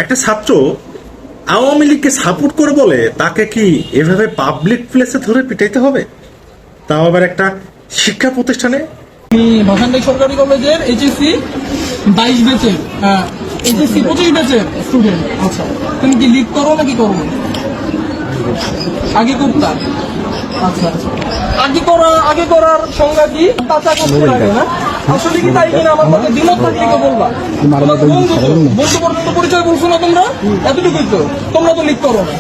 একটা ছাত্র আওয়ামী লীগকে সাপোর্ট করে বলে তাকে কি এভাবে পাবলিক প্লেসে ধরে পিটাইতে হবে, তাও আবার একটা শিক্ষা প্রতিষ্ঠানে? আমি ভাসানটাই সরকারি কলেজের এইচএসসি 22 ব্যাচের এইচএসসি 25 ব্যাচের স্টুডেন্ট। আচ্ছা, তুমি কি লিড করো নাকি করো না? আগে করতা? আচ্ছা আচ্ছা, আগে করার সংজ্ঞা কি? কাঁচা করতে লাগে না? আসলে কি তাই কিনা আমার মধ্যে দ্বিমত থাকলে কেউ বলবা। তোমার বন্ধু পর্যন্ত পরিচয় বলছো না তোমরা, এতটুকুই তো। তোমরা তো লিড করো না,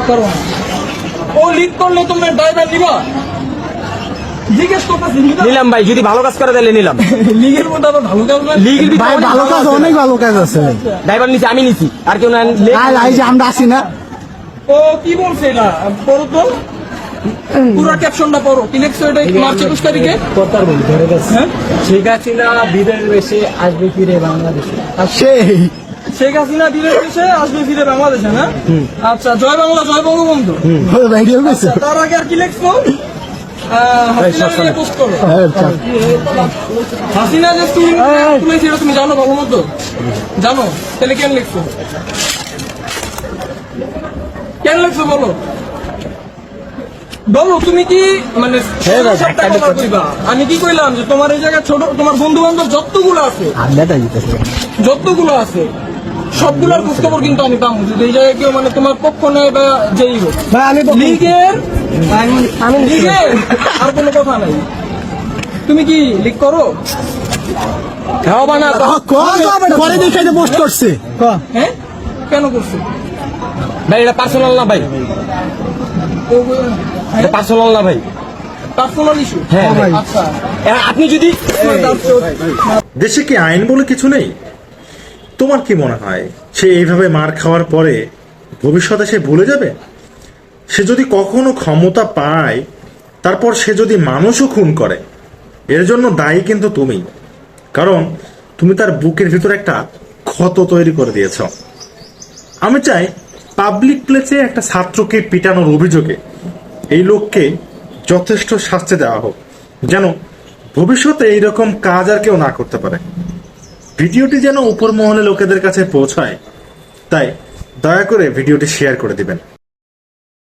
করো না। ও লিড করলে তোমরা ড্রাইভার নিবা? জিজ্ঞেস করতেছি। নিলাম ভাই, যদি ভালো কাজ করে তাহলে নিলাম। লিগের মধ্যে আবার ভালো কাজ না? লিগের ভাই ভালো কাজ, অনেক ভালো কাজ আছে। ড্রাইভার নিছি, আমি নিছি, আর কেউ না। এই যে আমরা আসি না, ও কি বলছে এটা? পড়ো তো, পুরো ক্যাপশনটা পড়ো। কি লিখছো এটা মার্চ 21 তারিখে? হ্যাঁ, শেখ হাসিনা বিদের বেশে আসবে ফিরে বাংলাদেশে। সেই শেখ হাসিনা দিনের দেশে আসবে ফিরে বাংলাদেশে না? আচ্ছা, জয় বাংলা, জয় বঙ্গবন্ধু। ভিডিও গেছে। আচ্ছা, তার আগে আর কি লিখছো? হাসিনা নিয়ে পোস্ট করো। হাসিনা যে স্টুডেন্ট সেটা তুমি জানো ভালো মতো? জানো? তাহলে কেন লিখছো? কেন লিখছো বলো? বলো তুমি কি মানে আমি কি কইলাম যে তোমার এই জায়গায় ছোট তোমার বন্ধু বান্ধব যতগুলো আছে সবগুলোর খোঁজ খবর কিন্তু আমি পাবো। যদি এই জায়গায় কেউ মানে তোমার পক্ষ নেয় বা যেই হোক, লিগের আর কোনো কথা নাই। তুমি কি লিগ করো? পরে দেখে পোস্ট করছে। হ্যাঁ, কেন করছো ভাই? এটা পার্সোনাল না ভাই, এটা পার্সোনাল না ভাই, পার্সোনাল ইস্যু। হ্যাঁ ভাই। আচ্ছা, আপনি যদি দেশে কি আইন বলে কিছু নেই? তোমার কি মনে হয় সে এইভাবে মার খাওয়ার পরে ভবিষ্যতে সে ভুলে যাবে? সে যদি কখনো ক্ষমতা পায়, তারপর সে যদি মানুষও খুন করে, এর জন্য দায়ী কিন্তু তুমি। কারণ তুমি তার বুকের ভিতরে একটা ক্ষত তৈরি করে দিয়েছ। আমি চাই পাবলিক প্লেসে একটা ছাত্রকে পিটানোর অভিযোগে এই লোককে যথেষ্ট শাস্তি দেওয়া হোক, যেন ভবিষ্যতে এইরকম কাজ আর কেউ না করতে পারে। ভিডিওটি যেন উপর মহলে লোকেদের কাছে পৌঁছায়, তাই দয়া করে ভিডিওটি শেয়ার করে দিবেন।